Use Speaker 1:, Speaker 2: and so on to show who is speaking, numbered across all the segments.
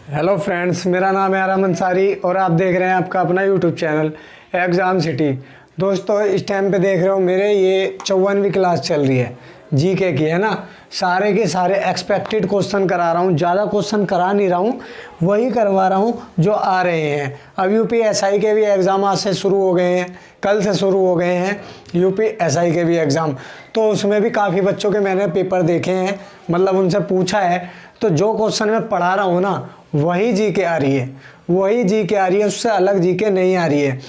Speaker 1: Hello friends, मेरा नाम है आराम अंसारी और आप देख रहे हैं आपका अपना यूट्यूब चैनल एग्ज़ाम सिटी। दोस्तों, इस टाइम पे देख रहे हो मेरे ये 54वीं क्लास चल रही है जीके की, है ना। सारे के सारे एक्सपेक्टेड क्वेश्चन करा रहा हूँ, ज़्यादा क्वेश्चन करा नहीं रहा हूँ, वही करवा रहा हूँ जो आ रहे हैं। अब यूपीएसआई के भी एग्ज़ाम आज से शुरू हो गए हैं, कल से शुरू हो गए हैं यूपीएसआई के भी एग्ज़ाम। तो उसमें भी काफ़ी बच्चों के मैंने पेपर देखे हैं, मतलब उनसे पूछा है। तो जो क्वेश्चन मैं पढ़ा रहा हूँ ना, वही जीके आ रही है, वही जीके आ रही है, उससे अलग जीके नहीं आ रही है।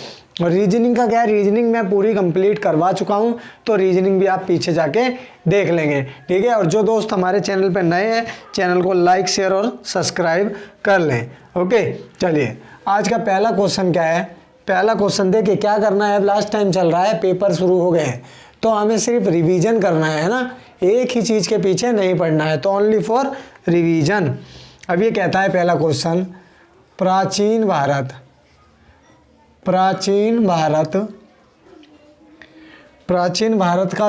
Speaker 1: और रीजनिंग का क्या है, रीजनिंग मैं पूरी कंप्लीट करवा चुका हूँ, तो रीजनिंग भी आप पीछे जाके देख लेंगे, ठीक है। और जो दोस्त हमारे चैनल पे नए हैं, चैनल को लाइक शेयर और सब्सक्राइब कर लें। ओके, चलिए आज का पहला क्वेश्चन क्या है। पहला क्वेश्चन देखिए, क्या करना है। अब लास्ट टाइम चल रहा है, पेपर शुरू हो गए हैं, तो हमें सिर्फ रिवीजन करना है ना, एक ही चीज़ के पीछे नहीं पढ़ना है, तो ओनली फॉर रिवीजन। अब ये कहता है पहला क्वेश्चन, प्राचीन भारत का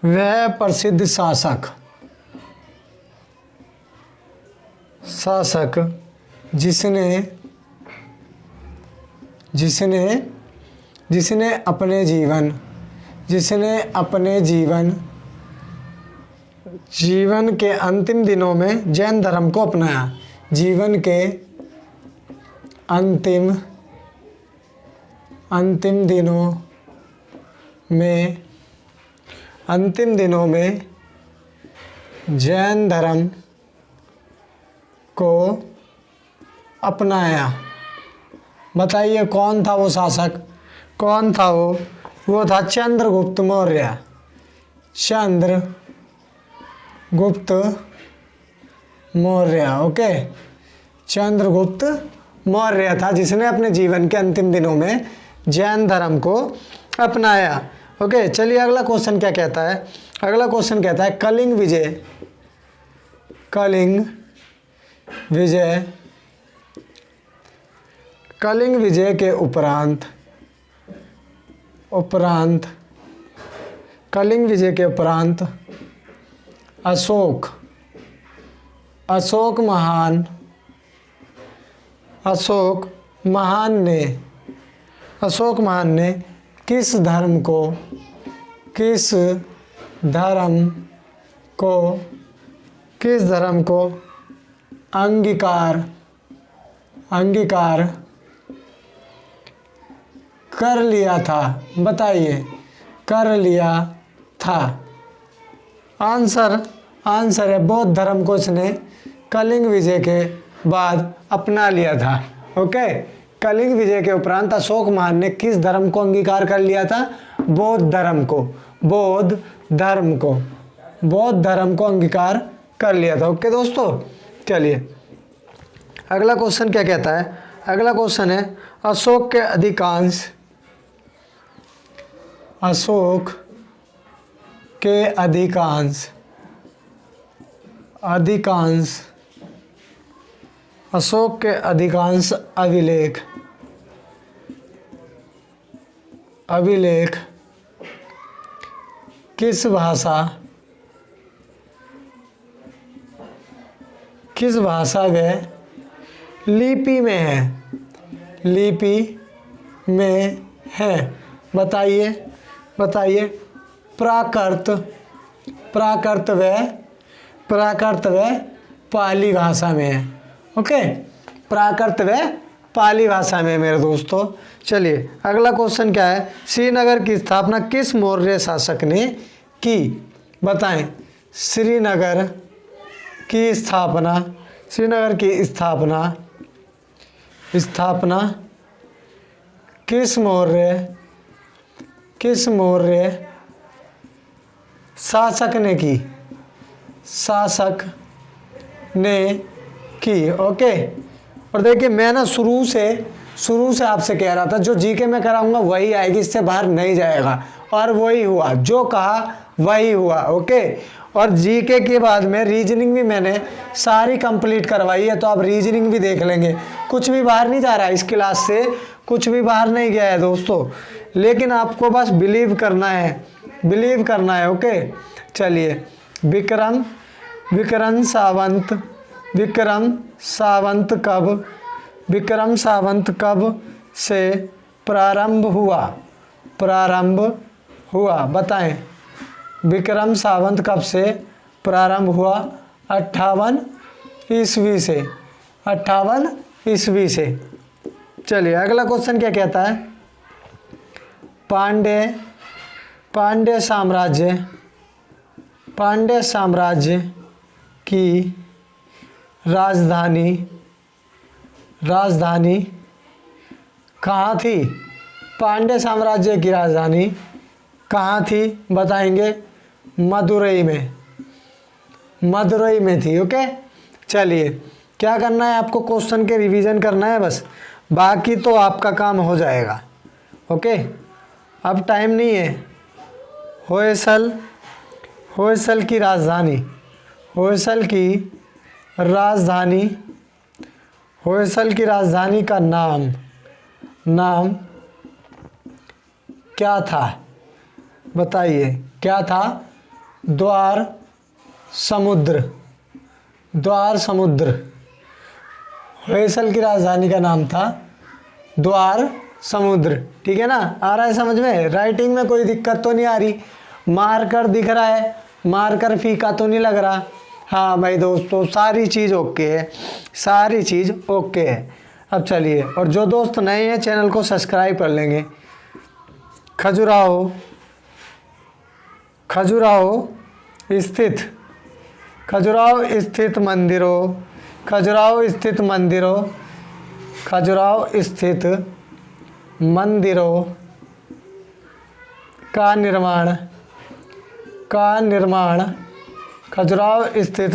Speaker 1: वह प्रसिद्ध शासक जिसने अपने जीवन के अंतिम दिनों में जैन धर्म को अपनाया। जीवन के अंतिम दिनों में जैन धर्म को अपनाया। बताइए कौन था वो शासक, कौन था वो था चंद्रगुप्त मौर्य। ओके, चंद्रगुप्त मौर्य था जिसने अपने जीवन के अंतिम दिनों में जैन धर्म को अपनाया। ओके, चलिए अगला क्वेश्चन क्या कहता है। अगला क्वेश्चन कहता है, कलिंग विजय के उपरांत अशोक महान ने किस धर्म को अंगीकार कर लिया था। बताइए, कर लिया था। आंसर है बौद्ध धर्म को इसने कलिंग विजय के बाद अपना लिया था। ओके, कलिंग विजय के उपरांत अशोक महान ने किस धर्म को अंगीकार कर लिया था? बौद्ध धर्म को अंगीकार कर लिया था। ओके दोस्तों, चलिए अगला क्वेश्चन क्या कहता है। अगला क्वेश्चन है, अशोक के अधिकांश अभिलेख किस भाषा व लिपि में है? बताइए प्राकृत व पाली भाषा में है। ओके, प्राकृत व पाली भाषा में मेरे दोस्तों। चलिए अगला क्वेश्चन क्या है, श्रीनगर की स्थापना किस मौर्य शासक ने की? बताएं, श्रीनगर की स्थापना किस मौर्य शासक ने की? ओके, और देखिए मैं ना शुरू से आपसे कह रहा था, जो जीके में कराऊंगा वही आएगी, इससे बाहर नहीं जाएगा, और वही हुआ, जो कहा वही हुआ। ओके, और जीके के बाद में रीजनिंग भी मैंने सारी कंप्लीट करवाई है, तो आप रीजनिंग भी देख लेंगे। कुछ भी बाहर नहीं जा रहा है इस क्लास से, कुछ भी बाहर नहीं गया है दोस्तों, लेकिन आपको बस बिलीव करना है, बिलीव करना है। ओके चलिए, विक्रम विक्रम सावंत विक्रम सावंत कब से प्रारंभ हुआ बताएं। विक्रम सावंत कब से प्रारंभ हुआ? 58 ईस्वी से। 58 ईस्वी से। चलिए अगला क्वेश्चन क्या कहता है? पांड्य साम्राज्य की राजधानी कहाँ थी? पांड्य साम्राज्य की राजधानी कहाँ थी बताएंगे? मदुरई में थी। ओके चलिए, क्या करना है आपको? क्वेश्चन के रिवीजन करना है बस, बाकी तो आपका काम हो जाएगा। ओके अब टाइम नहीं है। होयसल की राजधानी का नाम क्या था बताइए? क्या था? द्वार समुद्र। होयसल की राजधानी का नाम था द्वार समुद्र। ठीक है ना? आ रहा है समझ में? राइटिंग में कोई दिक्कत तो नहीं आ रही? मार्कर दिख रहा है? मार्कर फीका तो नहीं लग रहा? हाँ भाई दोस्तों, सारी चीज़ ओके है, सारी चीज़ ओके है। अब चलिए, और जो दोस्त नए हैं चैनल को सब्सक्राइब कर लेंगे। खजुराहो स्थित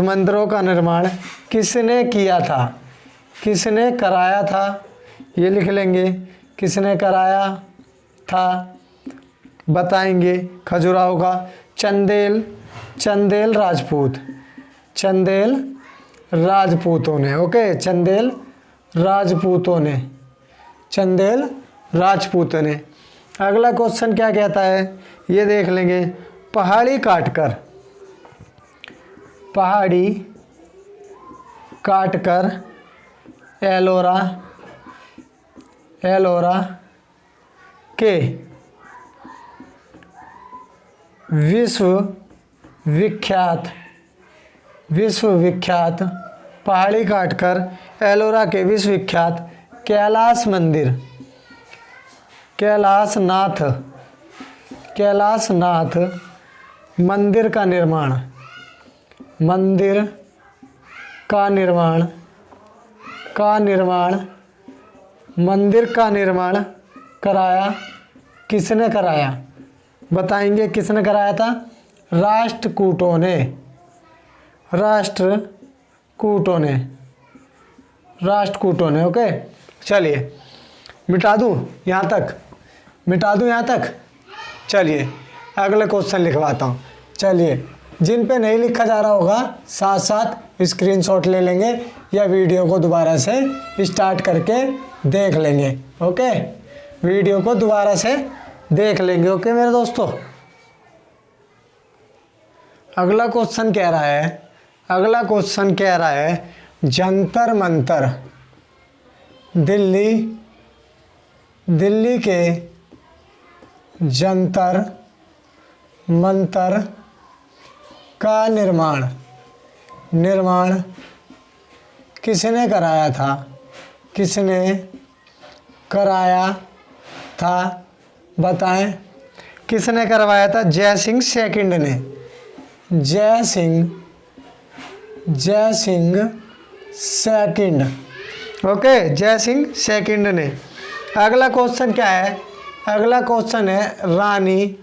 Speaker 1: मंदिरों का निर्माण किसने किया था? किसने कराया था? ये लिख लेंगे, किसने कराया था बताएंगे। खजुराहो का चंदेल राजपूतों ने। ओके चंदेल राजपूतों ने। अगला क्वेश्चन क्या कहता है ये देख लेंगे। पहाड़ी काटकर एलोरा के विश्व विख्यात पहाड़ी काटकर एलोरा के विश्व विख्यात कैलाशनाथ मंदिर का निर्माण कराया। किसने कराया बताएंगे? किसने कराया था? राष्ट्रकूटों ने। ओके चलिए, मिटा दूं यहाँ तक? चलिए अगले क्वेश्चन लिखवाता हूँ। चलिए, जिन पे नहीं लिखा जा रहा होगा साथ साथ स्क्रीनशॉट ले लेंगे या वीडियो को दोबारा से स्टार्ट करके देख लेंगे। ओके वीडियो को दोबारा से देख लेंगे। ओके मेरे दोस्तों, अगला क्वेश्चन कह रहा है जंतर मंतर दिल्ली के जंतर मंतर का निर्माण किसने कराया था बताएं? किसने करवाया था? जय सिंह सेकंड ने। जय सिंह सेकंड। ओके जय सिंह सेकंड ने। अगला क्वेश्चन क्या है? अगला क्वेश्चन है रानी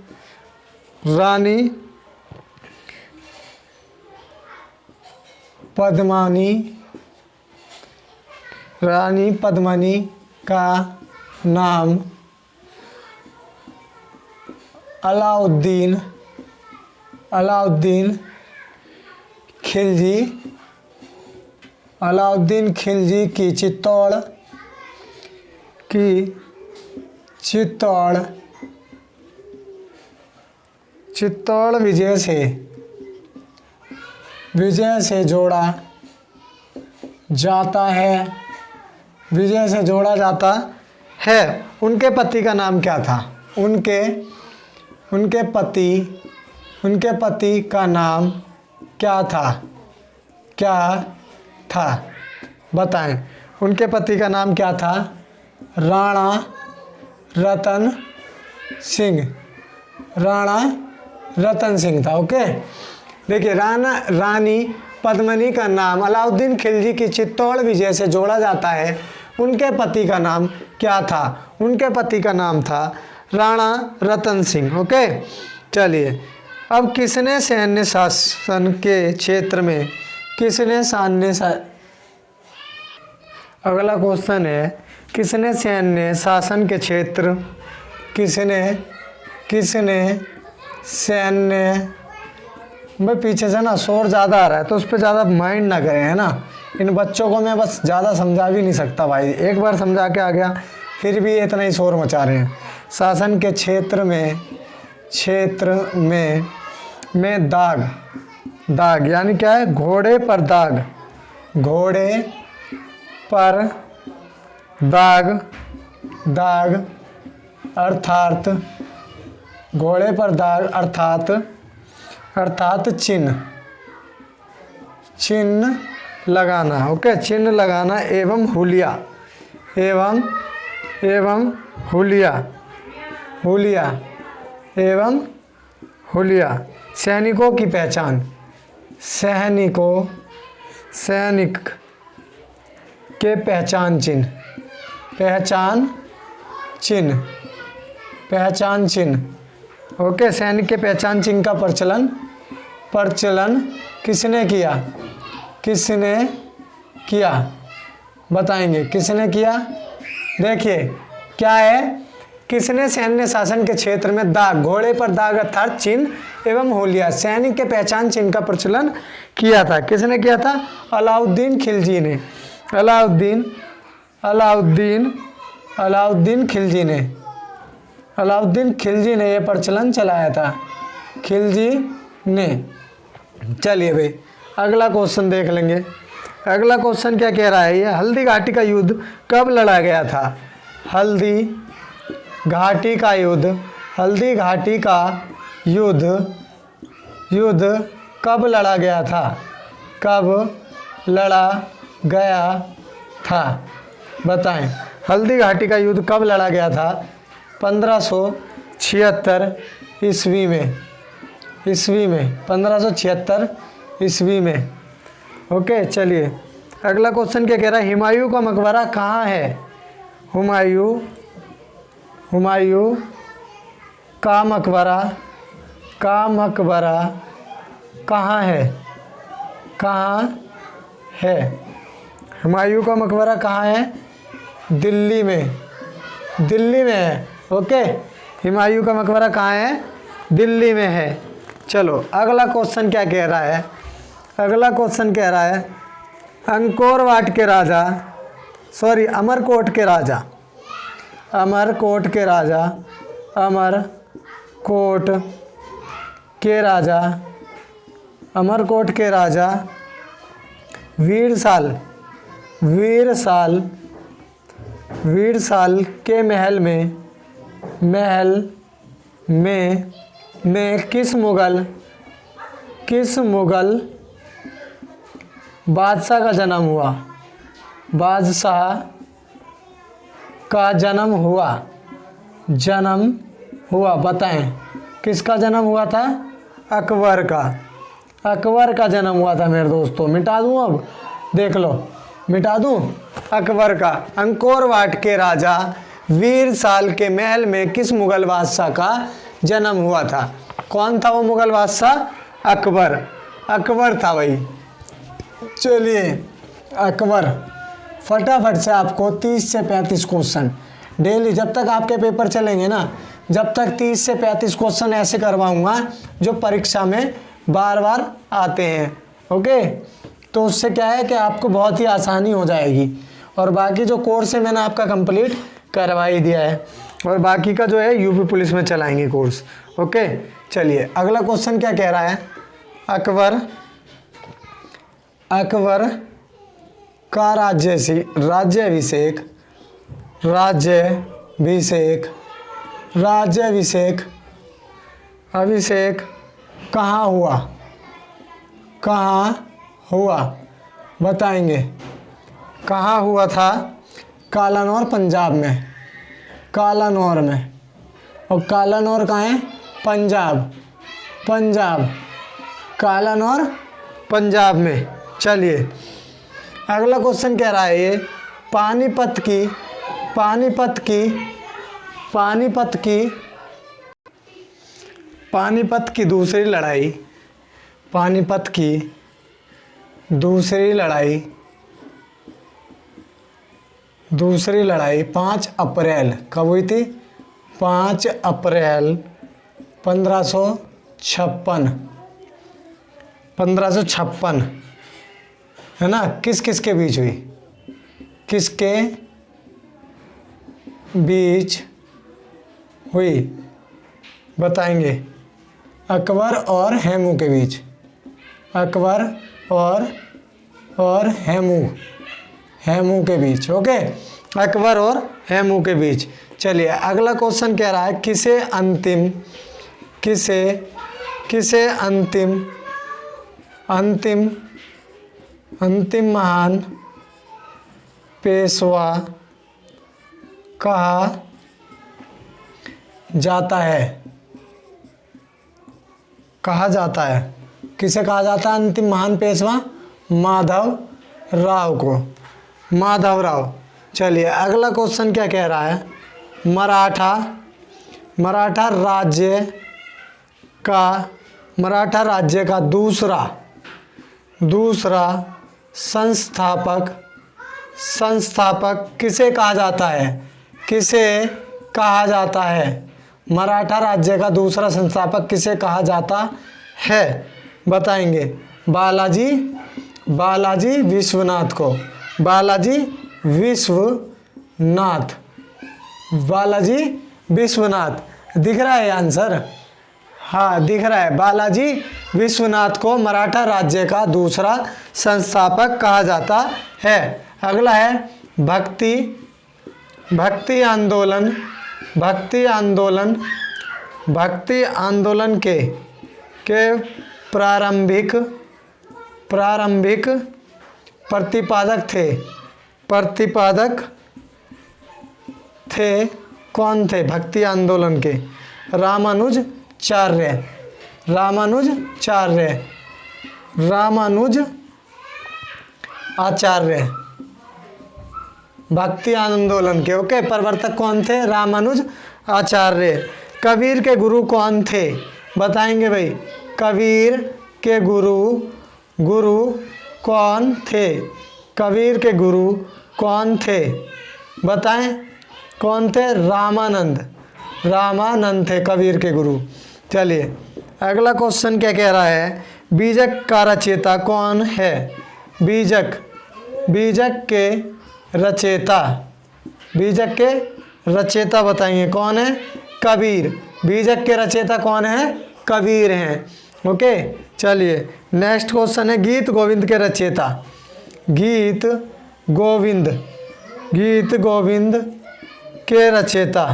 Speaker 1: पद्मिनी का नाम अलाउद्दीन खिलजी की चित्तौड़ विजय से जोड़ा जाता है, विजय से जोड़ा जाता है। उनके पति का नाम क्या था? उनके पति का नाम क्या था? बताएं। उनके पति का नाम क्या था? राणा रतन सिंह था। ओके, देखिए रानी पद्मिनी का नाम अलाउद्दीन खिलजी की चित्तौड़ विजय से जोड़ा जाता है। उनके पति का नाम क्या था? उनके पति का नाम था राणा रतन सिंह। ओके, चलिए अब किसने सैन्य शासन के क्षेत्र में अगला क्वेश्चन है, किसने सैन्य शासन के क्षेत्र भाई पीछे से ना शोर ज़्यादा आ रहा है तो उस पर ज़्यादा माइंड ना करें, है ना। इन बच्चों को मैं बस ज़्यादा समझा भी नहीं सकता भाई, एक बार समझा के आ गया फिर भी इतना ही शोर मचा रहे हैं। शासन के क्षेत्र में दाग यानी क्या है? घोड़े पर दाग अर्थात घोड़े पर दाग अर्थात चिन्ह लगाना। ओके, चिन्ह लगाना एवं हुलिया सैनिकों की पहचान, सैनिक के पहचान चिन्ह। ओके, सैनिक के पहचान चिन्ह का प्रचलन किसने किया? बताएंगे किसने किया। देखिए क्या है, किसने सैन्य शासन के क्षेत्र में दाग, घोड़े पर दाग अर्थात चिन्ह एवं हुलिया सैनिक के पहचान चिन्ह का प्रचलन किया था। किसने किया था? अलाउद्दीन खिलजी ने। अलाउद्दीन खिलजी ने यह प्रचलन चलाया था। खिलजी ने। चलिए भाई अगला क्वेश्चन देख लेंगे। अगला क्वेश्चन क्या कह रहा है? ये हल्दी घाटी का युद्ध कब लड़ा गया था? हल्दी घाटी का युद्ध कब लड़ा गया था? बताएं, हल्दी घाटी का युद्ध कब लड़ा गया था? 1576 ईस्वी में 1576 ईस्वी में। ओके, चलिए अगला क्वेश्चन क्या कह रहा है? हुमायूं का मकबरा कहाँ है? हुमायूं का मकबरा कहाँ है? हुमायूं का मकबरा कहाँ है? दिल्ली में है। ओके, हुमायूं का मकबरा कहाँ है? दिल्ली में है। चलो अगला क्वेश्चन क्या कह रहा है? अगला क्वेश्चन कह रहा है अमरकोट के राजा वीरसाल के महल में किस मुगल बादशाह का जन्म हुआ? बताएं किसका जन्म हुआ था? अकबर का जन्म हुआ था मेरे दोस्तों। मिटा दूं? अब देख लो, मिटा दूं? अकबर का। अंकोरवाट के राजा वीरसाल के महल में किस मुगल बादशाह का जन्म हुआ था? कौन था वो मुगल बादशाह? अकबर था भाई। चलिए अकबर, फटाफट से आपको 30 से 35 क्वेश्चन डेली, जब तक आपके पेपर चलेंगे ना, जब तक 30 से 35 क्वेश्चन ऐसे करवाऊंगा जो परीक्षा में बार बार आते हैं। ओके, तो उससे क्या है कि आपको बहुत ही आसानी हो जाएगी। और बाकी जो कोर्स है मैंने आपका कंप्लीट करवा ही दिया है। और बाकी का जो है यूपी पुलिस में चलाएंगे कोर्स। ओके, चलिए अगला क्वेश्चन क्या कह रहा है। अकबर का अभिषेक कहाँ हुआ बताएंगे। कहाँ हुआ था? कालानौर पंजाब में, कालानौर में। और कालानौर कहाँ है? पंजाब, कालानौर पंजाब में। चलिए अगला क्वेश्चन कह रहा है ये पानीपत की दूसरी लड़ाई 5 अप्रैल कब हुई थी? 5 अप्रैल 1556 है ना। किस के बीच हुई? किसके बीच हुई बताएंगे। अकबर और हेमू के बीच, अकबर और हेमू के बीच। ओके, अकबर और हेमू के बीच। चलिए अगला क्वेश्चन कह रहा है किसे अंतिम महान पेशवा कहा जाता है? किसे कहा जाता है अंतिम महान पेशवा? माधव राव। चलिए अगला क्वेश्चन क्या कह रहा है। मराठा राज्य का दूसरा संस्थापक किसे कहा जाता है? मराठा राज्य का दूसरा संस्थापक किसे कहा जाता है बताएंगे। बालाजी विश्वनाथ को। बालाजी विश्वनाथ दिख रहा है आंसर? हाँ दिख रहा है। बालाजी विश्वनाथ को मराठा राज्य का दूसरा संस्थापक कहा जाता है। अगला है भक्ति आंदोलन के प्रारंभिक प्रतिपादक थे कौन थे? भक्ति आंदोलन के रामानुजाचार्य भक्ति आंदोलन के ओके प्रवर्तक कौन थे? रामानुजाचार्य। कबीर के गुरु कौन थे बताएंगे भाई। कबीर के गुरु कौन थे? कबीर के गुरु कौन थे बताएं? कौन थे? रामानंद थे कबीर के गुरु। चलिए अगला क्वेश्चन क्या कह रहा है। बीजक का रचयिता कौन है? बीजक के रचयिता बताइए कौन है? कबीर। बीजक के रचयिता कौन है? कबीर हैं। ओके, चलिए नेक्स्ट क्वेश्चन है गीत गोविंद के रचयिता। गीत गोविंद के रचयिता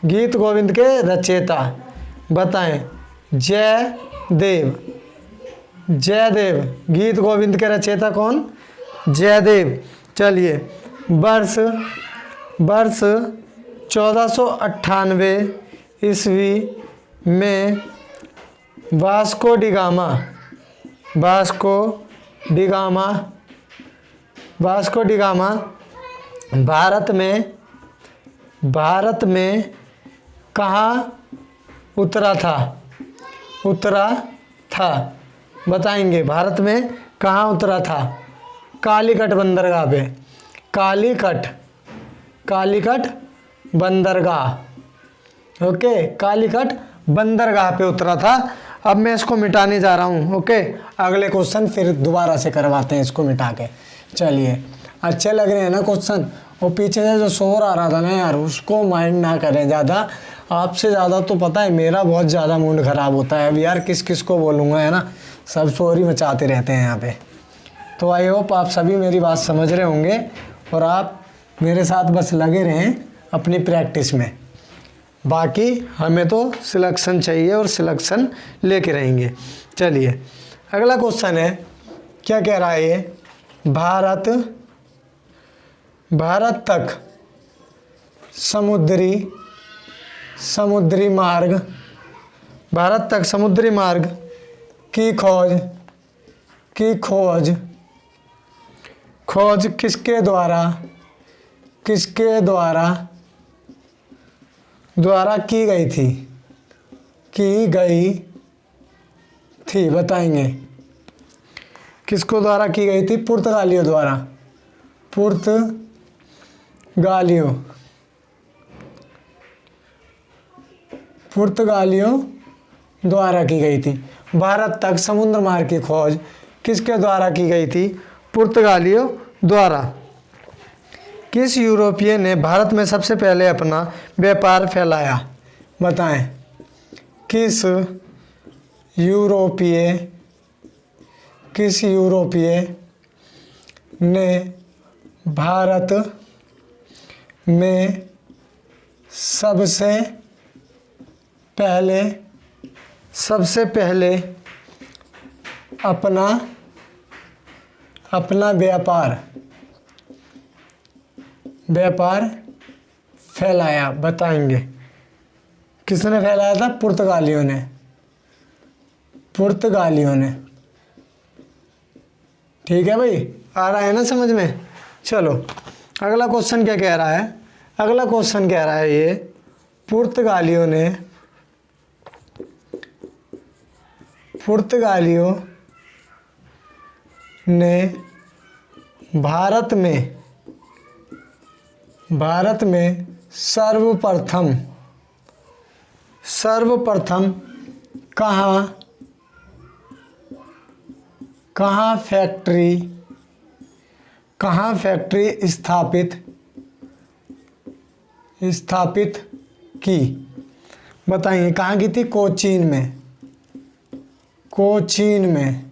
Speaker 1: गीत गोविंद के रचयिता बताएं। जयदेव। गीत गोविंद के रचयिता कौन? जयदेव। चलिए वर्ष 1498 ईस्वी में वास्को डिगामा भारत में कहाँ उतरा था बताएंगे। भारत में कहाँ उतरा था? कालीकट बंदरगाह पे। कालीकट बंदरगाह। ओके, कालीकट बंदरगाह पे उतरा था। अब मैं इसको मिटाने जा रहा हूँ। ओके, अगले क्वेश्चन फिर दोबारा से करवाते हैं इसको मिटा के। चलिए अच्छे लग रहे हैं ना क्वेश्चन? और पीछे से जो शोर आ रहा था ना यार, उसको माइंड ना करें ज़्यादा। आपसे ज़्यादा तो पता है मेरा बहुत ज़्यादा मूड ख़राब होता है अब यार, किस किस को बोलूँगा, है ना, सब शोर ही मचाते रहते हैं यहाँ पे। तो आई होप आप सभी मेरी बात समझ रहे होंगे और आप मेरे साथ बस लगे रहें अपनी प्रैक्टिस में। बाकी हमें तो सिलेक्शन चाहिए और सिलेक्शन लेके रहेंगे। चलिए अगला क्वेश्चन है, क्या कह रहा है ये, भारत तक समुद्री मार्ग, भारत तक समुद्री मार्ग की खोज किसके द्वारा की गई थी बताएंगे। किसको द्वारा की गई थी? पुर्तगालियों द्वारा, पुर्तगालियों द्वारा की गई थी। भारत तक समुद्र मार्ग की खोज किसके द्वारा की गई थी? पुर्तगालियों द्वारा। किस यूरोपीय ने भारत में सबसे पहले अपना व्यापार फैलाया? बताएं, किस यूरोपीय ने भारत में सबसे पहले अपना व्यापार फैलाया? बताएंगे। किसने फैलाया था? पुर्तगालियों ने। ठीक है भाई, आ रहा है ना समझ में? चलो अगला क्वेश्चन क्या कह रहा है? अगला क्वेश्चन कह रहा है ये, पुर्तगालियों ने भारत में सर्वप्रथम कहाँ फैक्ट्री स्थापित की? बताइए। कहाँ की थी? कोचीन में।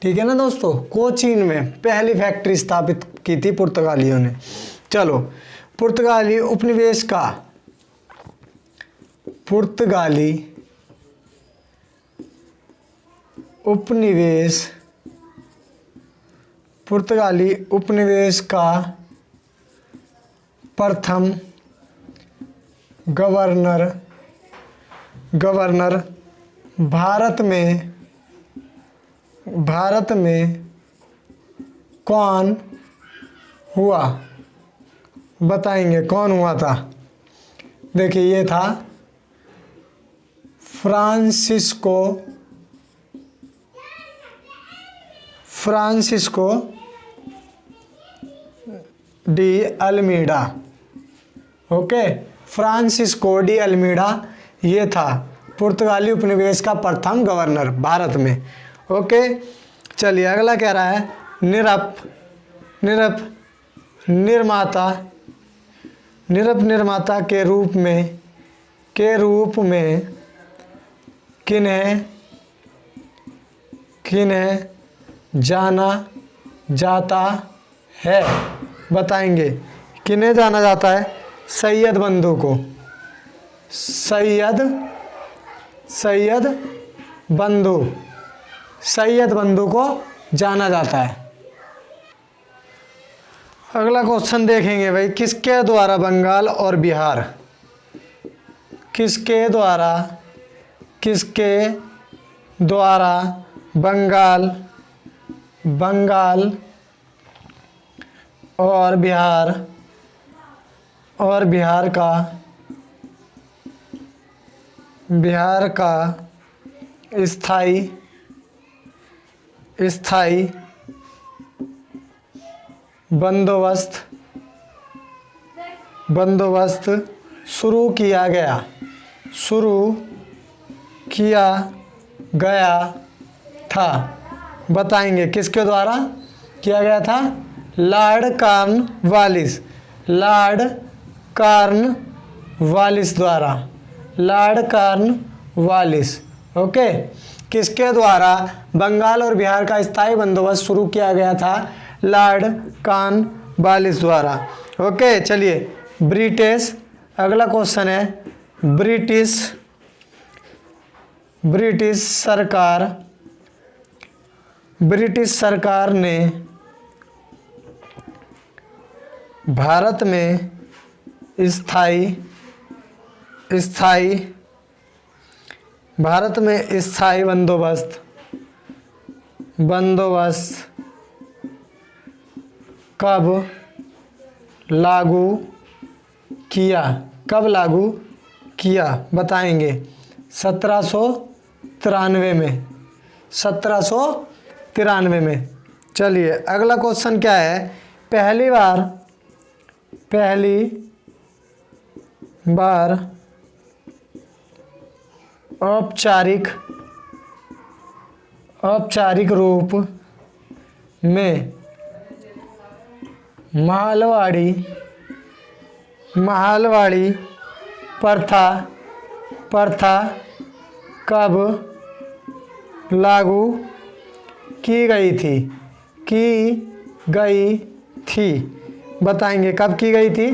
Speaker 1: ठीक है ना दोस्तों, कोचीन में पहली फैक्ट्री स्थापित की थी पुर्तगालियों ने। चलो पुर्तगाली उपनिवेश का प्रथम गवर्नर भारत में कौन हुआ? बताएंगे कौन हुआ था? देखिए ये था Francisco de Almeida. Okay, Francisco de Almeida ये था पुर्तगाली उपनिवेश का प्रथम गवर्नर भारत में। ओके, चलिए अगला कह रहा है, निर्माता के रूप में किन्हें जाना जाता है? बताएंगे। किन्हें जाना जाता है? सैयद बंधु को जाना जाता है। अगला क्वेश्चन देखेंगे भाई, किसके द्वारा बंगाल और बिहार, किसके द्वारा बंगाल और बिहार का स्थाई बंदोबस्त शुरू किया गया था? बताएंगे। किसके द्वारा किया गया था? Lord Cornwallis. लॉर्ड कॉर्नवालिस द्वारा, लॉर्ड कॉर्नवालिस। ओके, किसके द्वारा बंगाल और बिहार का स्थायी बंदोबस्त शुरू किया गया था? लॉर्ड कॉर्नवालिस द्वारा। ओके, चलिए ब्रिटिश, अगला क्वेश्चन है ब्रिटिश सरकार ने भारत में स्थायी बंदोबस्त कब लागू किया बताएंगे? 1793 में, 1793 में। चलिए अगला क्वेश्चन क्या है? पहली बार औपचारिक रूप में महलवाड़ी प्रथा कब लागू की गई थी बताएंगे? कब की गई थी?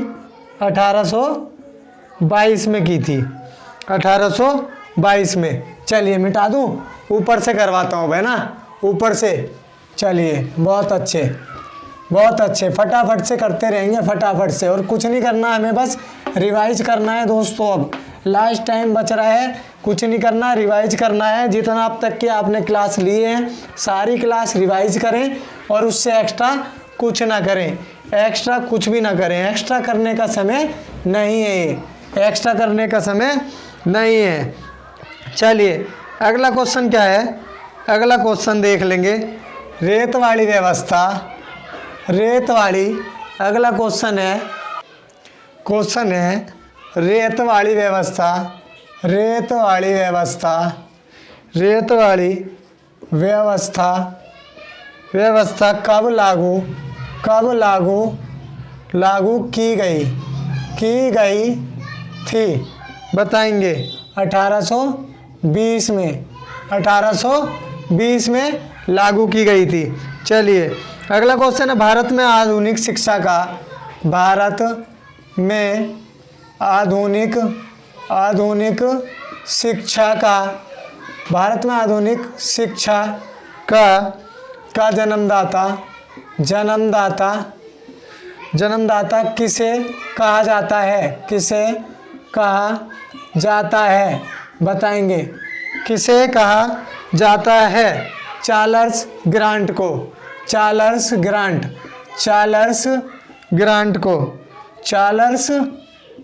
Speaker 1: 1822 में की थी, 1822 में। चलिए मिटा दूं, ऊपर से करवाता हूँ भाई ना, ऊपर से। चलिए बहुत अच्छे, फटाफट से करते रहेंगे, फटाफट से, और कुछ नहीं करना, हमें बस रिवाइज करना है दोस्तों। अब लास्ट टाइम बच रहा है, कुछ नहीं करना, रिवाइज करना है। जितना अब तक की आपने क्लास लिए हैं सारी क्लास रिवाइज करें, और उससे एक्स्ट्रा कुछ ना करें, एक्स्ट्रा कुछ भी ना करें। एक्स्ट्रा करने का समय नहीं है ये, एक्स्ट्रा करने का समय नहीं है। चलिए अगला क्वेश्चन क्या है? अगला क्वेश्चन देख लेंगे, रेत वाली व्यवस्था, अगला क्वेश्चन है रेत वाली व्यवस्था कब लागू की गई थी बताएंगे? 1820 में, 1820 में लागू की गई थी। चलिए अगला क्वेश्चन है, भारत में आधुनिक शिक्षा का जन्मदाता किसे कहा जाता है बताएंगे? किसे कहा जाता है? Charles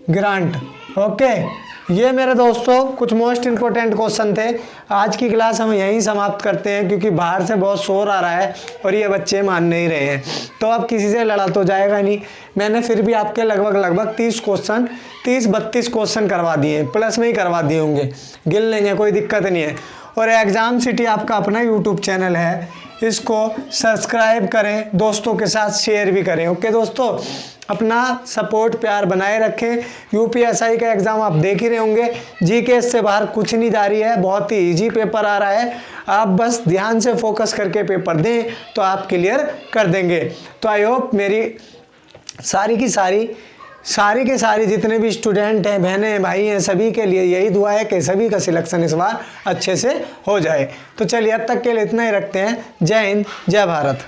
Speaker 1: grant. ओके, ये मेरे दोस्तों कुछ मोस्ट इम्पोर्टेंट क्वेश्चन थे। आज की क्लास हम यहीं समाप्त करते हैं, क्योंकि बाहर से बहुत शोर आ रहा है और ये बच्चे मान नहीं रहे हैं, तो अब किसी से लड़ा तो जाएगा नहीं। मैंने फिर भी आपके लगभग 30-32 क्वेश्चन करवा दिए, प्लस में ही करवा दिए होंगे, गिन लेंगे, कोई दिक्कत नहीं है। और एग्ज़ाम सिटी आपका अपना यूट्यूब चैनल है, इसको सब्सक्राइब करें, दोस्तों के साथ शेयर भी करें। ओके दोस्तों, अपना सपोर्ट प्यार बनाए रखें। यूपीएसआई का एग्ज़ाम आप देख ही रहे होंगे, जीके से बाहर कुछ नहीं जा रही है, बहुत ही इजी पेपर आ रहा है। आप बस ध्यान से फोकस करके पेपर दें तो आप क्लियर कर देंगे। तो आई होप मेरी सारी के सारी जितने भी स्टूडेंट हैं, बहनें हैं, भाई हैं, सभी के लिए यही दुआ है कि सभी का सिलेक्शन इस बार अच्छे से हो जाए। तो चलिए अब तक के लिए इतना ही रखते हैं। जय हिंद, जय भारत।